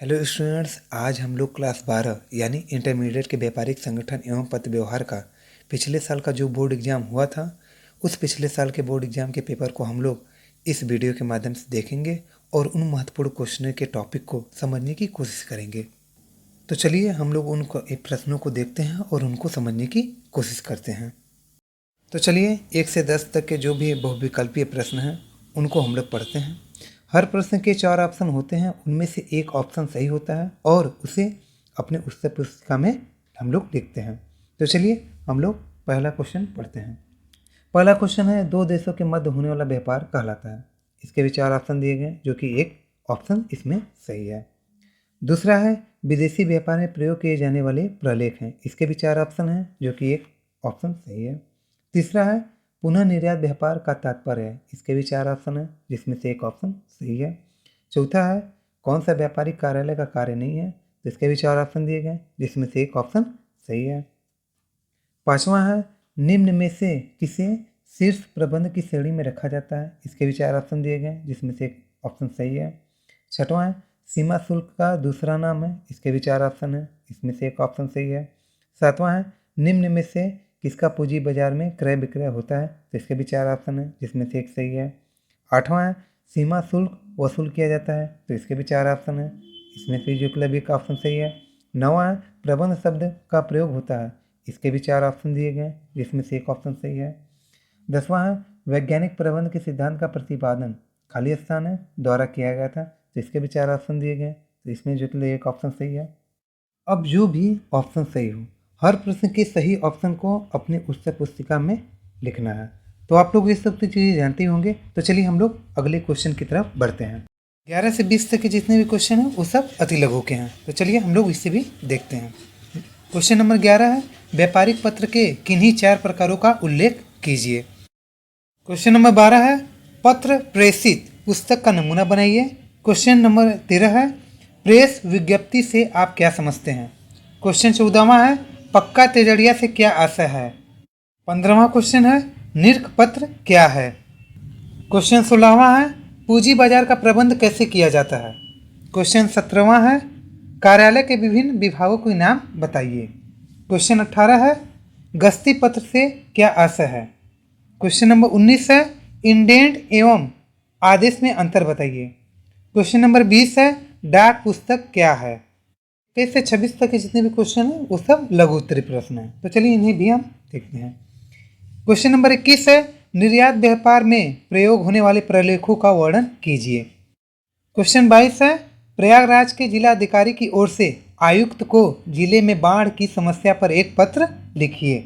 Hello students, आज हम लोग क्लास 12 यानी इंटरमीडिएट के व्यापारिक संगठन एवं पत्र व्यवहार का पिछले साल का जो बोर्ड एग्ज़ाम हुआ था उस पिछले साल के बोर्ड एग्ज़ाम के पेपर को हम लोग इस वीडियो के माध्यम से देखेंगे और उन महत्वपूर्ण क्वेश्चनों के टॉपिक को समझने की कोशिश करेंगे। तो चलिए हम लोग उन प्रश्नों को देखते हैं और उनको समझने की कोशिश करते हैं। तो चलिए 1 से 10 तक के जो भी बहुविकल्पीय प्रश्न हैं उनको हम लोग पढ़ते हैं। हर प्रश्न के 4 ऑप्शन होते हैं, उनमें से एक ऑप्शन सही होता है और उसे अपने उत्तर पुस्तिका में हम लोग लिखते हैं। तो चलिए हम लोग पहला क्वेश्चन पढ़ते हैं। पहला क्वेश्चन है, दो देशों के मध्य होने वाला व्यापार कहलाता है। इसके भी 4 ऑप्शन दिए गए जो कि एक ऑप्शन इसमें सही है। दूसरा है, विदेशी व्यापार में प्रयोग किए जाने वाले प्रलेख हैं। इसके भी 4 ऑप्शन हैं जो कि एक ऑप्शन सही है। तीसरा है, पुनः निर्यात व्यापार का तात्पर्य है। इसके भी 4 ऑप्शन है जिसमें से एक ऑप्शन सही है। चौथा है, कौन सा व्यापारिक कार्यालय का कार्य नहीं है। तो इसके भी 4 ऑप्शन दिए गए जिसमें से एक ऑप्शन सही है। पांचवा है, निम्न में से किसे शीर्ष प्रबंध की श्रेणी में रखा जाता है। इसके भी 4 ऑप्शन दिए गए जिसमें से एक ऑप्शन सही है। छठवां है, सीमा शुल्क का दूसरा नाम है। इसके भी 4 ऑप्शन है, इसमें से एक ऑप्शन सही है। सातवां है, निम्न में से किसका पूंजी बाजार में क्रय विक्रय होता है। तो इसके भी 4 ऑप्शन है जिसमें से एक सही है। आठवां है, सीमा शुल्क वसूल किया जाता है। तो इसके भी 4 ऑप्शन है, इसमें से जो कि एक ऑप्शन सही है। नौवां है, प्रबंध शब्द का प्रयोग होता है। इसके भी 4 ऑप्शन दिए गए जिसमें से एक ऑप्शन सही है। 10वां है, वैज्ञानिक प्रबंध के सिद्धांत का प्रतिपादन खाली स्थान है द्वारा किया गया था। तो इसके भी 4 ऑप्शन दिए गए, तो इसमें जो कि एक ऑप्शन सही है। अब जो भी ऑप्शन सही हो, हर प्रश्न के सही ऑप्शन को अपनी उत्तर पुस्तिका में लिखना है। तो आप लोग ये सब चीज़ें जानते होंगे। तो चलिए हम लोग अगले क्वेश्चन की तरफ बढ़ते हैं। 11 से 20 तक के जितने भी क्वेश्चन हैं वो सब अति लघु के हैं। तो चलिए हम लोग इसे भी देखते हैं। क्वेश्चन नंबर 11 है, व्यापारिक पत्र के किन्हीं 4 प्रकारों का उल्लेख कीजिए। क्वेश्चन नंबर 12 है, पत्र प्रेषित पुस्तक का नमूना बनाइए। क्वेश्चन नंबर 13 है, प्रेस विज्ञप्ति से आप क्या समझते हैं। क्वेश्चन 14वां है, पक्का तेजड़िया से क्या आशय है। 15वां क्वेश्चन है, निर्क पत्र क्या है। क्वेश्चन 16वां है, पूंजी बाजार का प्रबंध कैसे किया जाता है। क्वेश्चन 17वां है, कार्यालय के विभिन्न विभागों के नाम बताइए। क्वेश्चन 18 है, गस्ती पत्र से क्या आशय है। क्वेश्चन नंबर 19 है, इंडेंट एवं आदेश में अंतर बताइए। क्वेश्चन नंबर 20 है, डाक पुस्तक क्या है। 23 से 26 तक के जितने भी क्वेश्चन हैं वो सब लघु उत्तरीय प्रश्न हैं। तो चलिए इन्हें भी हम देखते हैं। क्वेश्चन नंबर 21 है, निर्यात व्यापार में प्रयोग होने वाले प्रलेखों का वर्णन कीजिए। क्वेश्चन 22 है, प्रयागराज के जिला अधिकारी की ओर से आयुक्त को जिले में बाढ़ की समस्या पर एक पत्र लिखिए।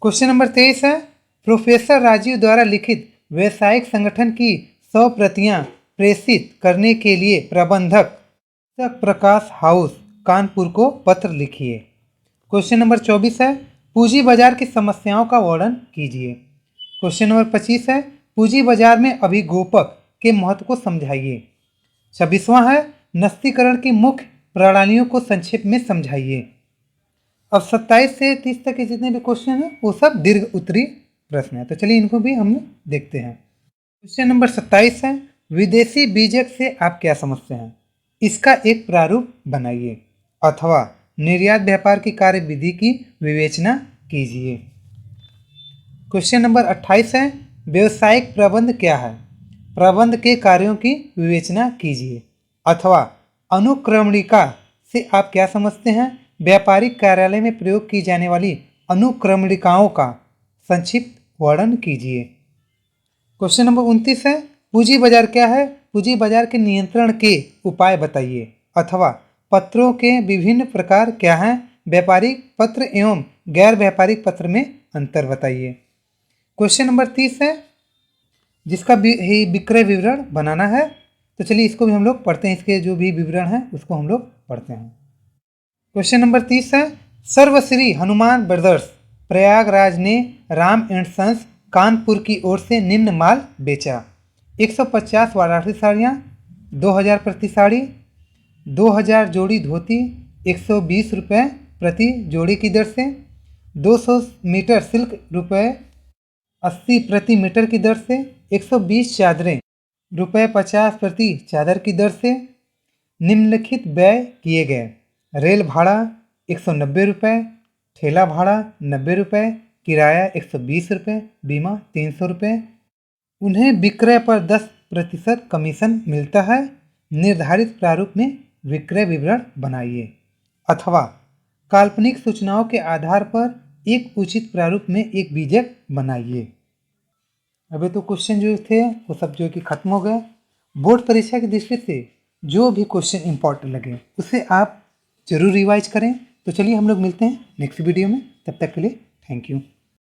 क्वेश्चन नंबर 23 है, प्रोफेसर राजीव द्वारा लिखित व्यवसायिक संगठन की 100 प्रतियां प्रेषित करने के लिए प्रबंधक प्रकाश हाउस कानपुर को पत्र लिखिए। क्वेश्चन नंबर 24 है, पूंजी बाजार की समस्याओं का वर्णन कीजिए। क्वेश्चन नंबर 25 है, पूंजी बाजार में अभिगोपक के महत्व को समझाइए। 26वां है, नस्तीकरण की मुख्य प्रणालियों को संक्षेप में समझाइए। अब 27 से 30 तक के जितने भी क्वेश्चन हैं वो सब दीर्घ उत्तरीय प्रश्न है। तो चलिए इनको भी हम देखते हैं। क्वेश्चन नंबर 27 है, विदेशी बीजक से आप क्या समझते हैं। इसका एक प्रारूप बनाइए अथवा निर्यात व्यापार की कार्य विधि की विवेचना कीजिए। क्वेश्चन नंबर 28 है, व्यवसायिक प्रबंध क्या है। प्रबंध के कार्यों की विवेचना कीजिए अथवा अनुक्रमणिका से आप क्या समझते हैं। व्यापारिक कार्यालय में प्रयोग की जाने वाली अनुक्रमणिकाओं का संक्षिप्त वर्णन कीजिए। क्वेश्चन नंबर 29 है, पूंजी बाजार क्या है। पूंजी बाजार के नियंत्रण के उपाय बताइए अथवा पत्रों के विभिन्न प्रकार क्या हैं। व्यापारिक पत्र एवं गैर व्यापारिक पत्र में अंतर बताइए। क्वेश्चन नंबर 30 है, जिसका विक्रय विवरण बनाना है। तो चलिए इसको भी हम लोग पढ़ते हैं, इसके जो भी विवरण है उसको हम लोग पढ़ते हैं। क्वेश्चन नंबर 30 है, सर्वश्री हनुमान ब्रदर्स प्रयागराज ने राम एंड सन्स कानपुर की ओर से निम्न माल बेचा। 150 वाराणसी साड़ियाँ, 2000 प्रति साड़ी, 2000 जोड़ी धोती, 120 रुपये प्रति जोड़ी की दर से, 200 मीटर सिल्क रुपये 80 प्रति मीटर की दर से, 120 चादरें रुपये 50 प्रति चादर की दर से, निम्नलिखित व्यय किए गए। रेल भाड़ा 190 रुपये, ठेला भाड़ा 90 रुपये, किराया 120 रुपये, बीमा 300 रुपये। उन्हें विक्रय पर 10% कमीशन मिलता है। निर्धारित प्रारूप में विक्रय विवरण बनाइए। अथवा काल्पनिक सूचनाओं के आधार पर एक उचित प्रारूप में एक बीजक बनाइए। अभी तो क्वेश्चन जो थे वो सब जो कि खत्म हो गए। बोर्ड परीक्षा की दृष्टि से जो भी क्वेश्चन इंपॉर्टेंट लगे उसे आप जरूर रिवाइज करें। तो चलिए हम लोग मिलते हैं नेक्स्ट वीडियो में, तब तक के लिए थैंक यू।